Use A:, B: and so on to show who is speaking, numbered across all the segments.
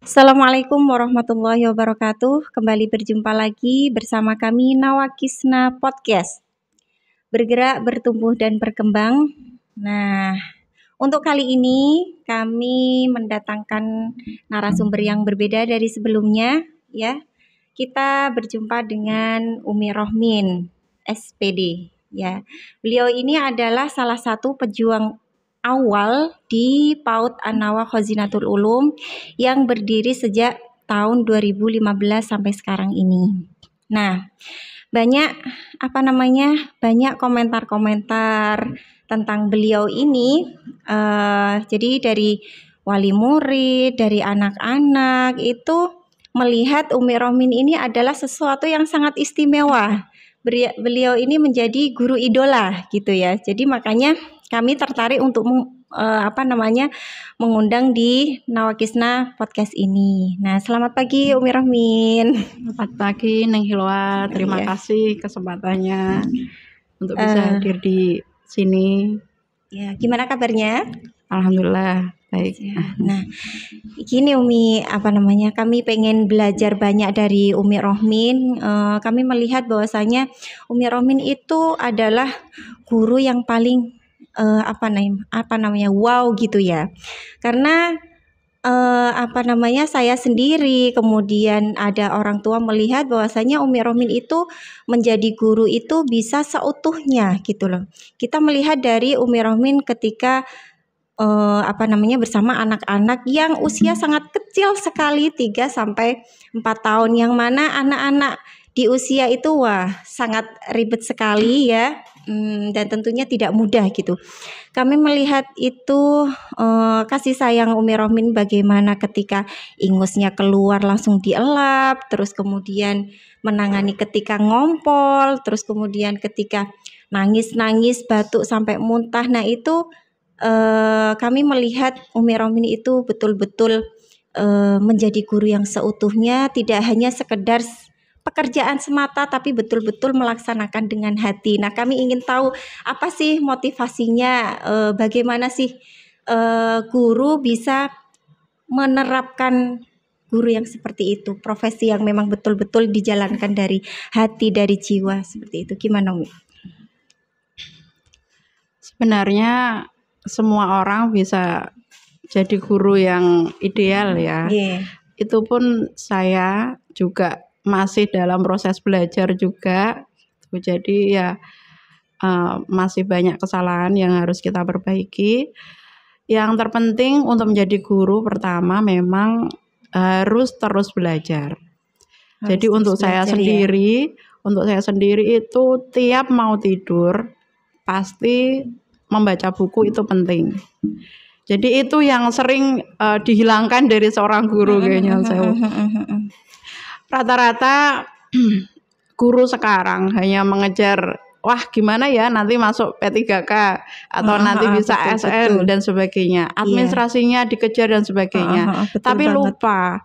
A: Assalamualaikum warahmatullahi wabarakatuh. Kembali berjumpa lagi bersama kami Nawakisna Podcast. Bergerak, bertumbuh dan berkembang. Nah, untuk kali ini kami mendatangkan narasumber yang berbeda dari sebelumnya, ya. Kita berjumpa dengan Umi Rohmin, SPD, ya. Beliau ini adalah salah satu pejuang awal di PAUD An-Nawa Khazinatul Ulum yang berdiri sejak tahun 2015 sampai sekarang ini. Nah, banyak banyak komentar-komentar tentang beliau ini. Jadi dari wali murid, dari anak-anak itu melihat Umi Rohmin ini adalah sesuatu yang sangat istimewa. Beliau ini menjadi guru idola gitu ya. Jadi makanya kami tertarik untuk mengundang di Nawakisna Podcast ini. Nah, selamat pagi Umi Rohmin.
B: Selamat pagi Neng Hilwa, terima kasih kesempatannya untuk bisa hadir di sini.
A: Ya, gimana kabarnya?
B: Alhamdulillah baik.
A: Nah, gini Umi, kami pengen belajar banyak dari Umi Rohmin. Kami melihat bahwasanya Umi Rohmin itu adalah guru yang paling wow gitu ya. Karena saya sendiri, kemudian ada orang tua melihat bahwasanya Umi Rohmin itu menjadi guru itu bisa seutuhnya gitu loh. Kita melihat dari Umi Rohmin ketika bersama anak-anak yang usia sangat kecil sekali 3 sampai 4 tahun, yang mana anak-anak di usia itu sangat ribet sekali ya. Dan tentunya tidak mudah gitu. Kami melihat itu kasih sayang Umi Rohmin bagaimana ketika ingusnya keluar langsung dielap, terus kemudian menangani ketika ngompol, terus kemudian ketika nangis-nangis, batuk sampai muntah. Nah itu kami melihat Umi Rohmin itu betul-betul menjadi guru yang seutuhnya, tidak hanya sekedar pekerjaan semata tapi betul-betul melaksanakan dengan hati. Nah, kami ingin tahu apa sih motivasinya, bagaimana sih guru bisa menerapkan guru yang seperti itu, profesi yang memang betul-betul dijalankan dari hati, dari jiwa seperti itu. Gimana Umi?
B: Sebenarnya semua orang bisa jadi guru yang ideal ya. Itu pun saya juga masih dalam proses belajar juga. Jadi ya masih banyak kesalahan yang harus kita perbaiki. Yang terpenting untuk menjadi guru pertama memang harus terus belajar. Jadi untuk saya sendiri itu tiap mau tidur pasti membaca buku itu penting. Jadi itu yang sering dihilangkan dari seorang guru kayaknya saya. Rata-rata guru sekarang hanya mengejar gimana ya nanti masuk P3K atau nanti bisa ASN dan sebagainya. Administrasinya dikejar dan sebagainya. Tapi lupa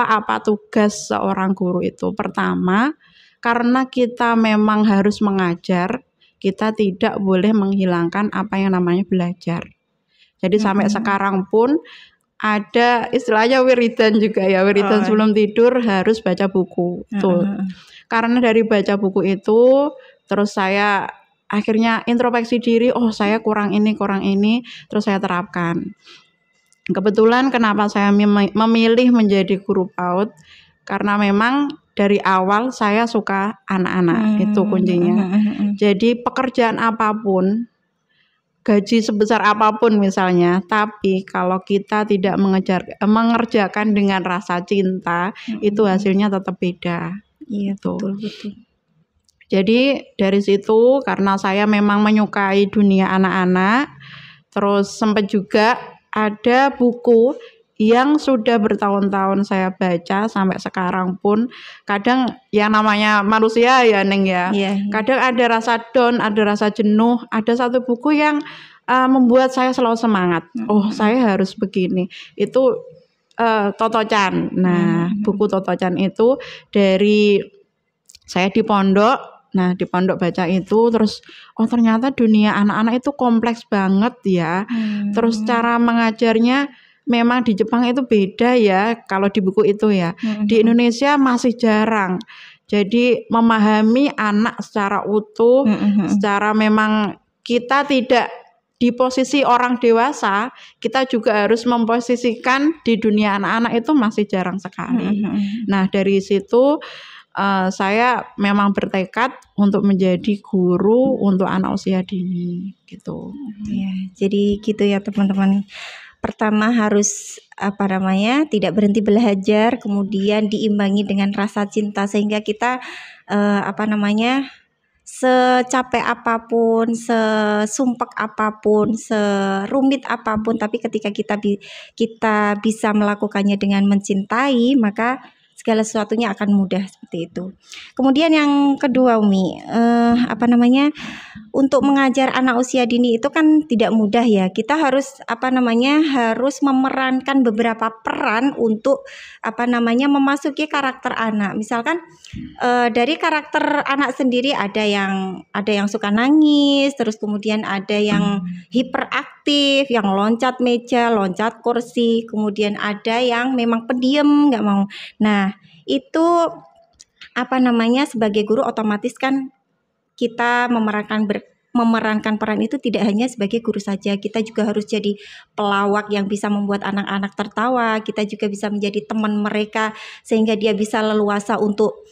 B: apa tugas seorang guru itu. Pertama, karena kita memang harus mengajar, kita tidak boleh menghilangkan apa yang namanya belajar. Jadi sampai sekarang pun ada istilahnya wiridan juga ya, wiridan sebelum tidur harus baca buku. Karena dari baca buku itu terus saya akhirnya introspeksi diri, saya kurang ini, terus saya terapkan. Kebetulan kenapa saya memilih menjadi guru PAUD, karena memang dari awal saya suka anak-anak, itu kuncinya. Jadi pekerjaan apapun, gaji sebesar apapun misalnya, tapi kalau kita tidak mengerjakan dengan rasa cinta, itu hasilnya tetap beda.
A: Iya, betul.
B: Jadi dari situ karena saya memang menyukai dunia anak-anak, terus sempat juga ada buku yang sudah bertahun-tahun saya baca sampai sekarang pun, kadang yang namanya manusia ya Neng ya. Kadang ada rasa down, ada rasa jenuh, ada satu buku yang membuat saya selalu semangat. Saya harus begini. Itu Toto Chan. Nah, buku Toto Chan itu dari saya di pondok. Nah, di pondok baca itu terus ternyata dunia anak-anak itu kompleks banget ya. Terus cara mengajarnya memang di Jepang itu beda ya kalau di buku itu ya. Di Indonesia masih jarang. Jadi memahami anak secara utuh, secara memang kita tidak di posisi orang dewasa, kita juga harus memposisikan di dunia anak-anak itu masih jarang sekali. Nah, dari situ saya memang bertekad untuk menjadi guru untuk anak usia dini gitu.
A: Ya, jadi gitu ya teman-teman. Pertama harus tidak berhenti belajar, kemudian diimbangi dengan rasa cinta sehingga kita secapek apapun, sesumpek apapun, serumit apapun, tapi ketika kita bisa melakukannya dengan mencintai, maka segala sesuatunya akan mudah seperti itu. Kemudian yang kedua, Umi, untuk mengajar anak usia dini itu kan tidak mudah ya. Kita harus harus memerankan beberapa peran untuk memasuki karakter anak. Misalkan dari karakter anak sendiri ada yang suka nangis, terus kemudian ada yang hiperaktif, yang loncat meja, loncat kursi, kemudian ada yang memang pendiam, nggak mau. Nah, itu sebagai guru otomatis kan kita memerankan peran itu tidak hanya sebagai guru saja, kita juga harus jadi pelawak yang bisa membuat anak-anak tertawa, kita juga bisa menjadi teman mereka sehingga dia bisa leluasa untuk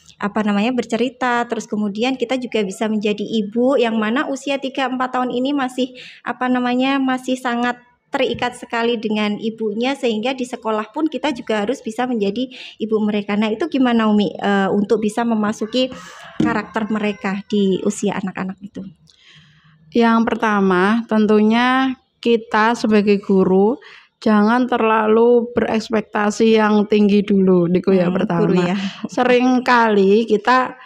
A: bercerita. Terus kemudian kita juga bisa menjadi ibu yang mana usia 3-4 tahun ini masih masih sangat terikat sekali dengan ibunya, sehingga di sekolah pun kita juga harus bisa menjadi ibu mereka. Nah, itu gimana Umi untuk bisa memasuki karakter mereka di usia anak-anak itu?
B: Yang pertama, tentunya kita sebagai guru jangan terlalu berekspektasi yang tinggi dulu, Diku ya pertama.
A: Guru ya.
B: Seringkali kita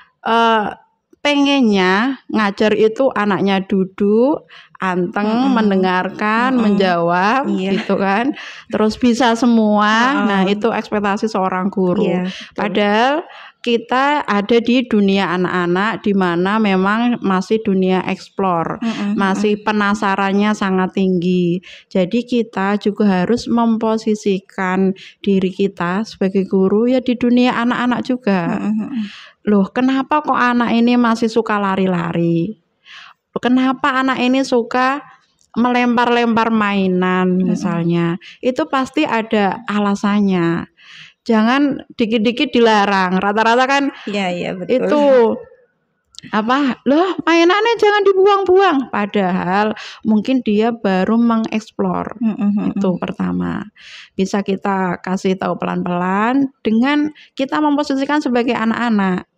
B: pengennya ngajar itu anaknya duduk, anteng, mendengarkan, menjawab, gitu kan. Terus bisa semua. Nah, itu ekspektasi seorang guru. Padahal kita ada di dunia anak-anak di mana memang masih dunia eksplor, masih penasarannya sangat tinggi. Jadi kita juga harus memposisikan diri kita sebagai guru ya di dunia anak-anak juga. Loh, kenapa kok anak ini masih suka lari-lari? Kenapa anak ini suka melempar-lempar mainan misalnya? Itu pasti ada alasannya. Jangan dikit-dikit dilarang. Rata-rata kan
A: betul.
B: Itu loh mainannya jangan dibuang-buang. Padahal mungkin dia baru mengeksplor. Itu pertama. Bisa kita kasih tahu pelan-pelan dengan kita memposisikan sebagai anak-anak.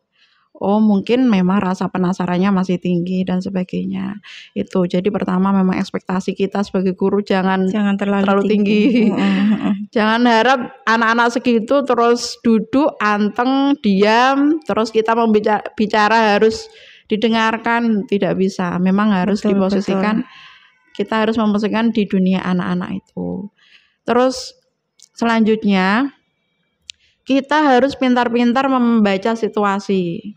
B: Oh, mungkin memang rasa penasarannya masih tinggi dan sebagainya. Itu. Jadi pertama memang ekspektasi kita sebagai guru jangan terlalu tinggi. Jangan harap anak-anak segitu terus duduk anteng, diam, terus kita bicara harus didengarkan, tidak bisa. Memang harus diposisikan. Kita harus memposisikan di dunia anak-anak itu. Terus selanjutnya kita harus pintar-pintar membaca situasi.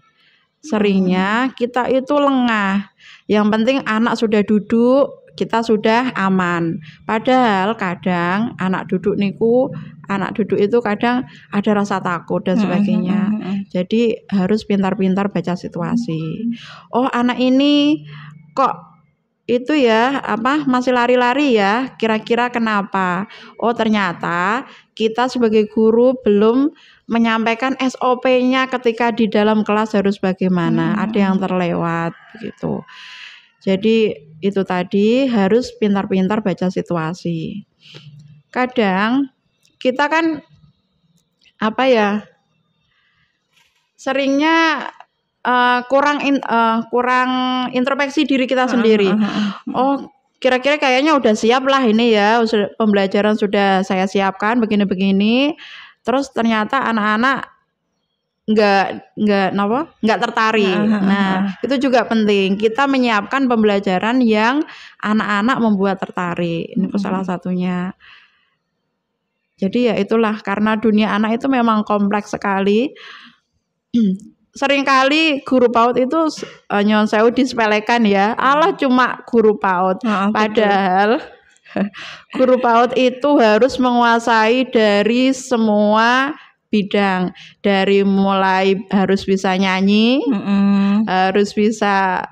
B: Seringnya kita itu lengah. Yang penting anak sudah duduk, kita sudah aman. Padahal kadang anak duduk itu kadang ada rasa takut dan sebagainya. Jadi harus pintar-pintar baca situasi. Oh, anak ini kok itu ya masih lari-lari ya, kira-kira kenapa? Oh, ternyata kita sebagai guru belum menyampaikan SOP-nya ketika di dalam kelas harus bagaimana. Ada yang terlewat begitu. Jadi itu tadi harus pintar-pintar baca situasi. Kadang kita kan seringnya kurang introspeksi diri kita sendiri. Oh, kira-kira kayaknya udah siap lah ini ya, pembelajaran sudah saya siapkan begini-begini. Terus ternyata anak-anak nggak tertarik. Nah, itu juga penting. Kita menyiapkan pembelajaran yang anak-anak membuat tertarik. Ini salah satunya. Jadi ya itulah, karena dunia anak itu memang kompleks sekali. Seringkali guru PAUD itu nyon sewu disepelekan ya. Allah cuma guru PAUD. Padahal Guru PAUD itu harus menguasai dari semua bidang, dari mulai harus bisa nyanyi, harus bisa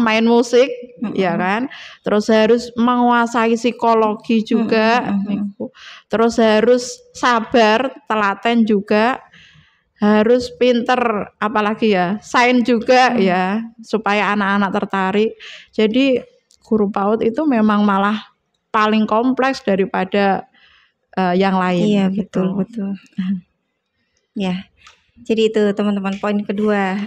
B: main musik, ya kan, terus harus menguasai psikologi juga, terus harus sabar, telaten juga, harus pinter, apalagi ya, sains juga ya, supaya anak-anak tertarik. Jadi guru PAUD itu memang malah paling kompleks daripada yang lain.
A: Iya,
B: gitu.
A: betul. Ya, jadi itu teman-teman poin kedua,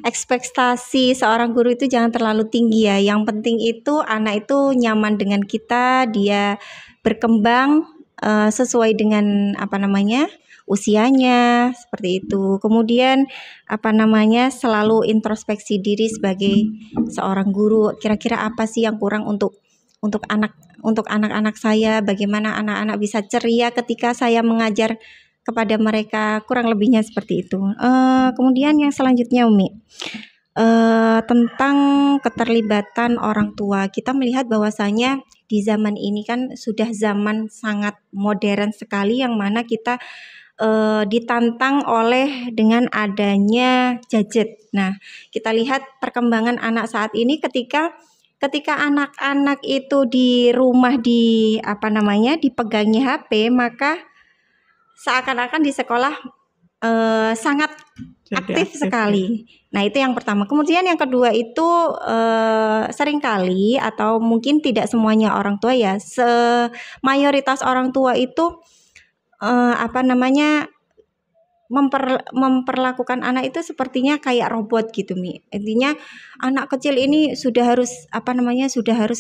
A: ekspektasi seorang guru itu jangan terlalu tinggi ya. Yang penting itu anak itu nyaman dengan kita, dia berkembang sesuai dengan usianya, seperti itu. Kemudian selalu introspeksi diri sebagai seorang guru. Kira-kira apa sih yang kurang untuk anak-anak saya? Bagaimana anak-anak bisa ceria ketika saya mengajar kepada mereka, kurang lebihnya seperti itu. Kemudian yang selanjutnya Umi, tentang keterlibatan orang tua. Kita melihat bahwasanya di zaman ini kan sudah zaman sangat modern sekali, yang mana kita ditantang oleh dengan adanya gadget. Nah, kita lihat perkembangan anak saat ini ketika anak-anak itu di rumah dipegangi HP, maka seakan-akan di sekolah sangat aktif sekali. Nah, itu yang pertama. Kemudian yang kedua itu seringkali atau mungkin tidak semuanya orang tua ya, mayoritas orang tua itu memperlakukan anak itu sepertinya kayak robot gitu Mi. Intinya anak kecil ini sudah harus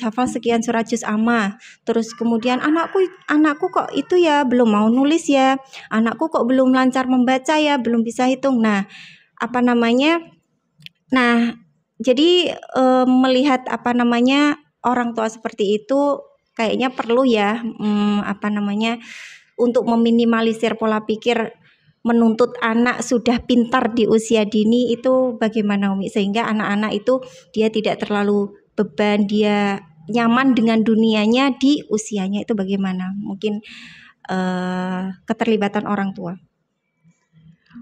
A: hafal sekian surat juz amma. Terus kemudian anakku kok itu ya belum mau nulis ya. Anakku kok belum lancar membaca ya, belum bisa hitung. Nah, jadi melihat orang tua seperti itu kayaknya perlu ya untuk meminimalisir pola pikir menuntut anak sudah pintar di usia dini itu bagaimana Umi, sehingga anak-anak itu dia tidak terlalu beban, dia nyaman dengan dunianya di usianya, itu bagaimana? Mungkin keterlibatan orang tua.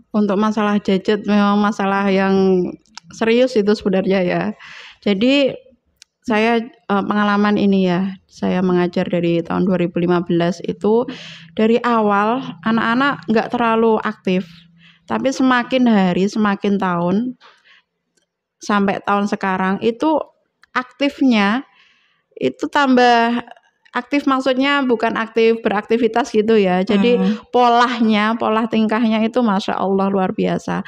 B: Untuk masalah gadget memang masalah yang serius itu sebenarnya ya. Jadi saya pengalaman ini ya, saya mengajar dari tahun 2015 itu dari awal anak-anak nggak terlalu aktif, tapi semakin hari semakin tahun sampai tahun sekarang itu aktifnya itu tambah aktif, maksudnya bukan aktif beraktivitas gitu ya. Jadi pola tingkahnya itu Masya Allah luar biasa.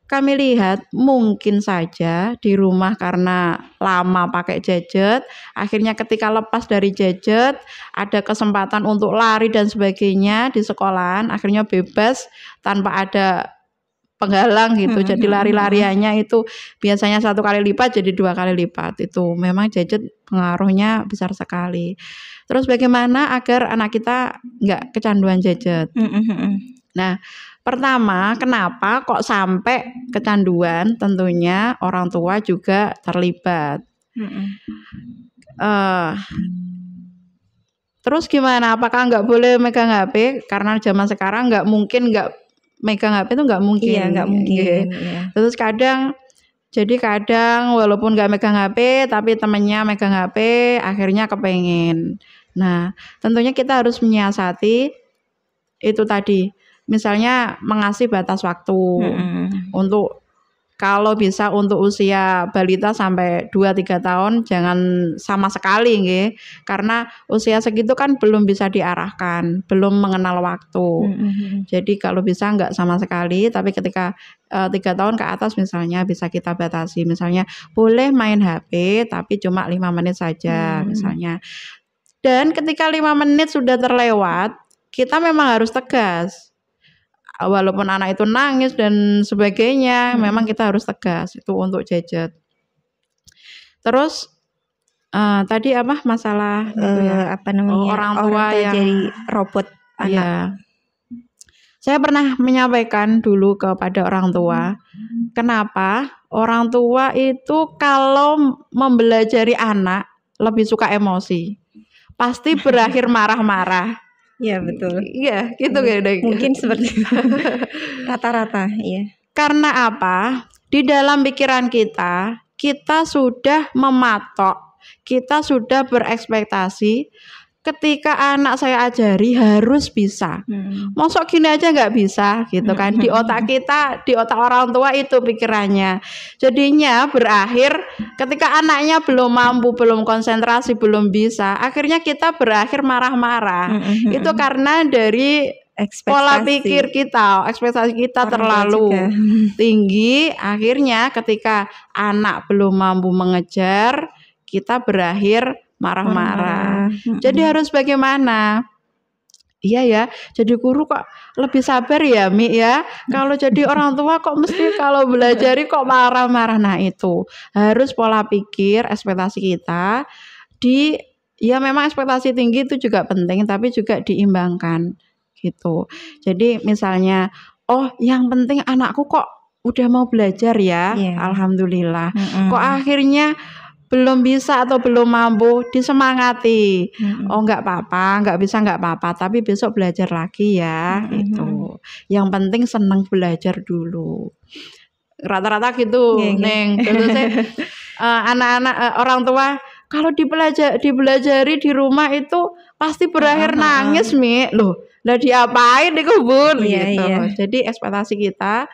B: Kami lihat mungkin saja di rumah karena lama pakai gadget, akhirnya ketika lepas dari gadget ada kesempatan untuk lari dan sebagainya di sekolahan, akhirnya bebas tanpa ada penghalang gitu. Jadi lari-lariannya itu biasanya 1 kali lipat jadi 2 kali lipat. Itu memang gadget pengaruhnya besar sekali. Terus bagaimana agar anak kita nggak kecanduan gadget? Nah, pertama, kenapa kok sampai kecanduan? Tentunya orang tua juga terlibat. Terus gimana? Apakah nggak boleh megang HP? Karena zaman sekarang nggak mungkin nggak megang HP itu nggak mungkin.
A: Iya, nggak mungkin. Iya.
B: Terus kadang walaupun nggak megang HP, tapi temennya megang HP, akhirnya kepengen. Nah, tentunya kita harus menyiasati itu tadi. Misalnya mengasih batas waktu untuk, kalau bisa untuk usia balita sampai 2-3 tahun jangan sama sekali nggih. Karena usia segitu kan belum bisa diarahkan, belum mengenal waktu. Jadi kalau bisa enggak sama sekali, tapi ketika 3 tahun ke atas misalnya bisa kita batasi. Misalnya boleh main HP tapi cuma 5 menit saja misalnya. Dan ketika 5 menit sudah terlewat, kita memang harus tegas. Walaupun anak itu nangis dan sebagainya, memang kita harus tegas itu untuk gadget. Terus tadi masalah orang tua yang
A: jadi robot anak.
B: Ya. Saya pernah menyampaikan dulu kepada orang tua, kenapa orang tua itu kalau membelajari anak lebih suka emosi. Pasti berakhir marah-marah.
A: Iya betul.
B: Iya, gitu
A: Mungkin seperti itu. Rata-rata, iya.
B: Karena apa? Di dalam pikiran kita sudah mematok, kita sudah berekspektasi ketika anak saya ajari harus bisa. Mosok gini aja nggak bisa gitu kan. Di otak kita, di otak orang tua itu pikirannya. Jadinya berakhir ketika anaknya belum mampu, belum konsentrasi, belum bisa, akhirnya kita berakhir marah-marah. Itu karena dari pola pikir kita, ekspektasi kita terlalu tinggi. Akhirnya ketika anak belum mampu mengejar, kita berakhir marah-marah. Jadi harus bagaimana? Iya ya, jadi guru kok lebih sabar ya Mi ya. Kalau jadi orang tua kok mesti kalau belajari kok marah-marah. Nah itu harus pola pikir, ekspektasi kita ya memang ekspektasi tinggi itu juga penting, tapi juga diimbangkan gitu. Jadi misalnya, oh yang penting anakku kok udah mau belajar ya, alhamdulillah. Kok akhirnya belum bisa atau belum mampu, disemangati. Oh nggak apa-apa, nggak bisa nggak apa-apa, tapi besok belajar lagi ya. Itu. Yang penting senang belajar dulu. Rata-rata gitu, Neng. Terusnya anak-anak orang tua kalau dipelajari di rumah itu pasti berakhir nangis, Mi. Loh, lah diapain di kebun gitu. Jadi ekspektasi kita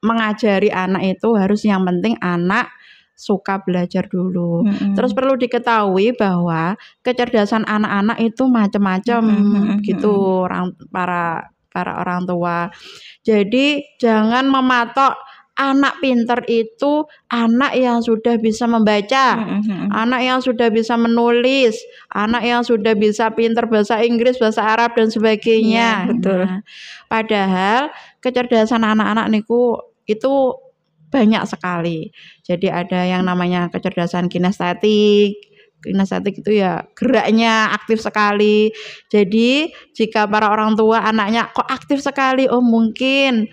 B: mengajari anak itu harus yang penting anak suka belajar dulu. Terus perlu diketahui bahwa kecerdasan anak-anak itu macam-macam gitu para orang tua. Jadi jangan mematok anak pinter itu anak yang sudah bisa membaca, anak yang sudah bisa menulis, anak yang sudah bisa pinter bahasa Inggris, bahasa Arab dan sebagainya.
A: Betul.
B: Nah, padahal kecerdasan anak-anak niku itu banyak sekali. Jadi ada yang namanya kecerdasan kinestetik. Kinestetik itu ya geraknya aktif sekali. Jadi jika para orang tua anaknya kok aktif sekali, oh mungkin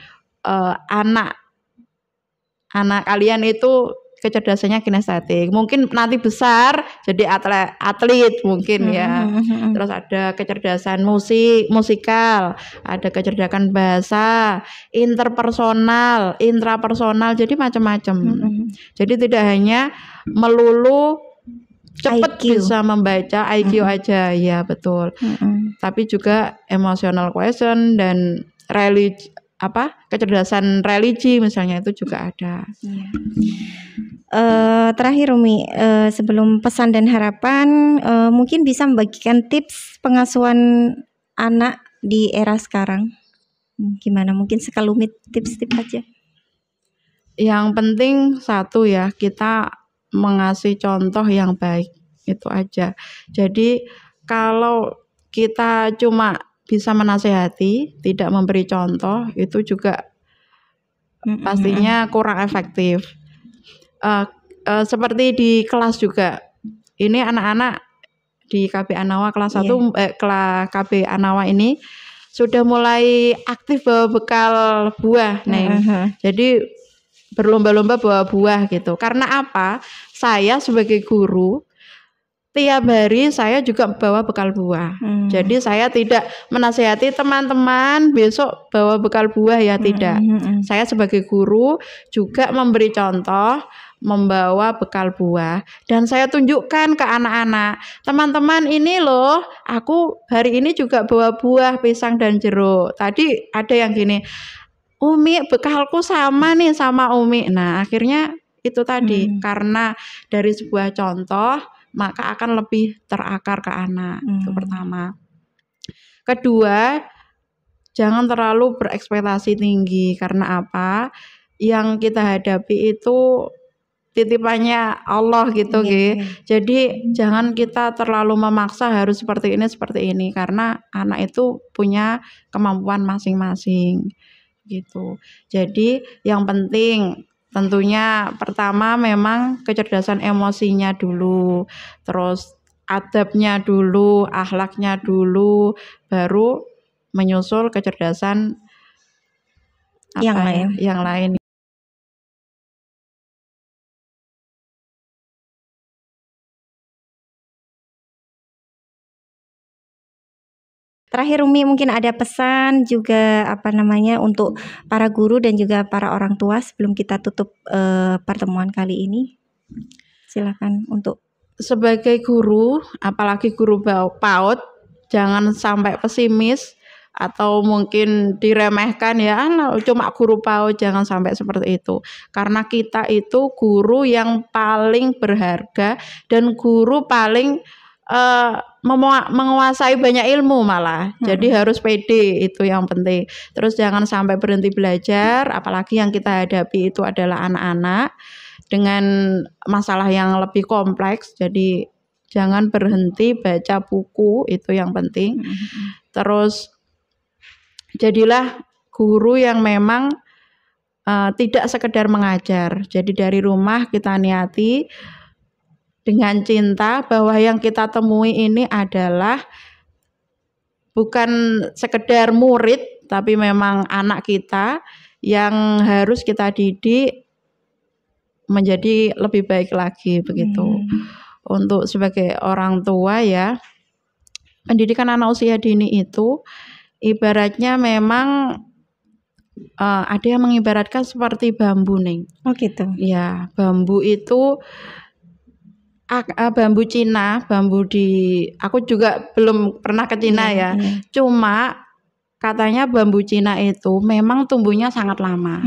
B: anak kalian itu kecerdasannya kinestetik. Mungkin nanti besar jadi atlet mungkin ya. Terus ada kecerdasan musikal, ada kecerdasan bahasa, interpersonal, intrapersonal, jadi macam-macam. Jadi tidak hanya melulu cepat bisa membaca IQ aja, ya betul. Tapi juga emotional quotient dan kecerdasan religi misalnya itu juga ada.
A: Terakhir Umi, sebelum pesan dan harapan, mungkin bisa membagikan tips pengasuhan anak di era sekarang. Gimana? Mungkin sekelumit tips-tips aja.
B: Yang penting satu ya, kita mengasih contoh yang baik, itu aja. Jadi kalau kita cuma bisa menasehati, tidak memberi contoh, itu juga pastinya kurang efektif. Seperti di kelas juga, ini anak-anak di KB Anawa kelas 1, KB Anawa ini sudah mulai aktif bawa bekal buah, Neng. Jadi berlomba-lomba bawa buah gitu. Karena apa? Saya sebagai guru tiap hari saya juga bawa bekal buah. Jadi saya tidak menasihati teman-teman besok bawa bekal buah ya, tidak. Saya sebagai guru juga memberi contoh membawa bekal buah dan saya tunjukkan ke anak-anak, teman-teman ini loh, aku hari ini juga bawa buah, pisang dan jeruk. Tadi ada yang gini, Umi bekalku sama nih sama Umi. Nah akhirnya itu tadi karena dari sebuah contoh maka akan lebih terakar ke anak. Itu pertama. Kedua, jangan terlalu berekspektasi tinggi. Karena apa? Yang kita hadapi itu titipannya Allah gitu, Jadi jangan kita terlalu memaksa harus seperti ini karena anak itu punya kemampuan masing-masing gitu. Jadi yang penting tentunya pertama memang kecerdasan emosinya dulu, terus adabnya dulu, akhlaknya dulu, baru menyusul kecerdasan yang lain.
A: Terakhir Umi mungkin ada pesan juga untuk para guru dan juga para orang tua sebelum kita tutup pertemuan kali ini. Silakan untuk
B: sebagai guru, apalagi guru PAUD, jangan sampai pesimis atau mungkin diremehkan ya, cuma guru PAUD, jangan sampai seperti itu. Karena kita itu guru yang paling berharga dan guru paling menguasai banyak ilmu malah. Jadi harus pede, itu yang penting. Terus jangan sampai berhenti belajar, apalagi yang kita hadapi itu adalah anak-anak dengan masalah yang lebih kompleks. Jadi jangan berhenti baca buku, itu yang penting. Terus jadilah guru yang memang tidak sekedar mengajar. Jadi dari rumah kita niati dengan cinta bahwa yang kita temui ini adalah bukan sekedar murid, tapi memang anak kita yang harus kita didik menjadi lebih baik lagi, begitu. Untuk sebagai orang tua ya, pendidikan anak usia dini itu ibaratnya memang ada yang mengibaratkan seperti bambu, Neng.
A: Oh gitu.
B: Ya, bambu itu bambu Cina, aku juga belum pernah ke Cina ya. Cuma katanya bambu Cina itu memang tumbuhnya sangat lama.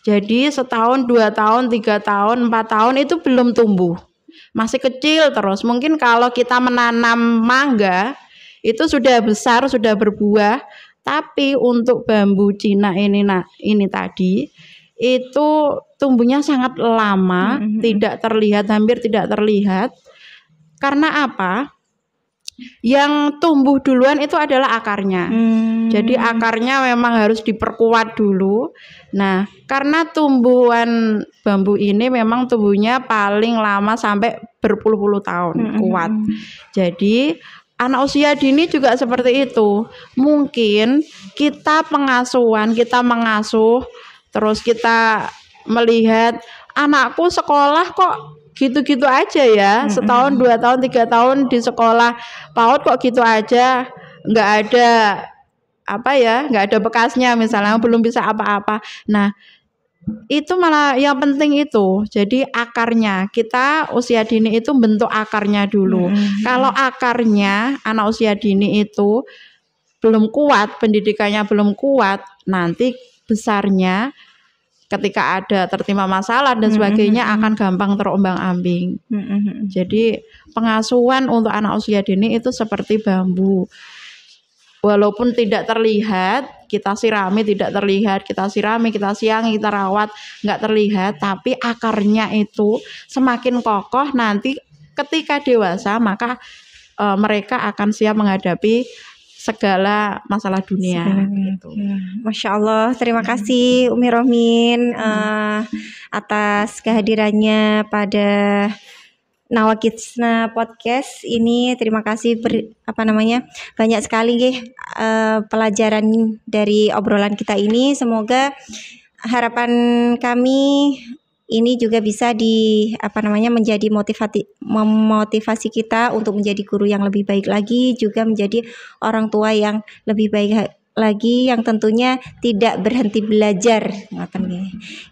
B: Jadi setahun, 2 tahun, 3 tahun, 4 tahun itu belum tumbuh. Masih kecil terus. Mungkin kalau kita menanam mangga itu sudah besar, sudah berbuah. Tapi untuk bambu Cina ini tadi itu tumbuhnya sangat lama, tidak terlihat, hampir tidak terlihat. Karena apa? Yang tumbuh duluan itu adalah akarnya. Jadi akarnya memang harus diperkuat dulu. Nah, karena tumbuhan bambu ini memang tumbuhnya paling lama sampai berpuluh-puluh tahun, kuat. Jadi anak usia dini juga seperti itu. Mungkin kita mengasuh, terus kita melihat anakku sekolah kok gitu-gitu aja ya, setahun, 2 tahun, 3 tahun di sekolah PAUD kok gitu aja, nggak ada bekasnya misalnya, belum bisa apa-apa. Nah, itu malah yang penting itu. Jadi akarnya, kita usia dini itu bentuk akarnya dulu. Kalau akarnya anak usia dini itu belum kuat, pendidikannya belum kuat, nanti besarnya ketika ada tertimpa masalah dan sebagainya akan gampang terombang-ambing. Jadi pengasuhan untuk anak usia dini itu seperti bambu. Walaupun tidak terlihat, kita sirami tidak terlihat, kita sirami, kita siangi, kita rawat, nggak terlihat, tapi akarnya itu semakin kokoh, nanti ketika dewasa maka mereka akan siap menghadapi segala masalah dunia. Gitu.
A: Masya Allah, terima kasih Umi Rohmin atas kehadirannya pada Nawakisna Podcast ini. Terima kasih banyak sekali pelajaran dari obrolan kita ini. Semoga harapan kami ini juga bisa menjadi memotivasi kita untuk menjadi guru yang lebih baik lagi, juga menjadi orang tua yang lebih baik lagi, yang tentunya tidak berhenti belajar.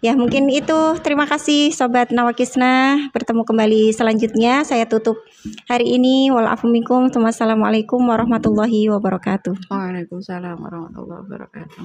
A: Ya, mungkin itu. Terima kasih Sobat Nawakisna. Bertemu kembali selanjutnya. Saya tutup hari ini. Walafu minkum. Wassalamualaikum warahmatullahi wabarakatuh.
B: Waalaikumsalam warahmatullahi wabarakatuh.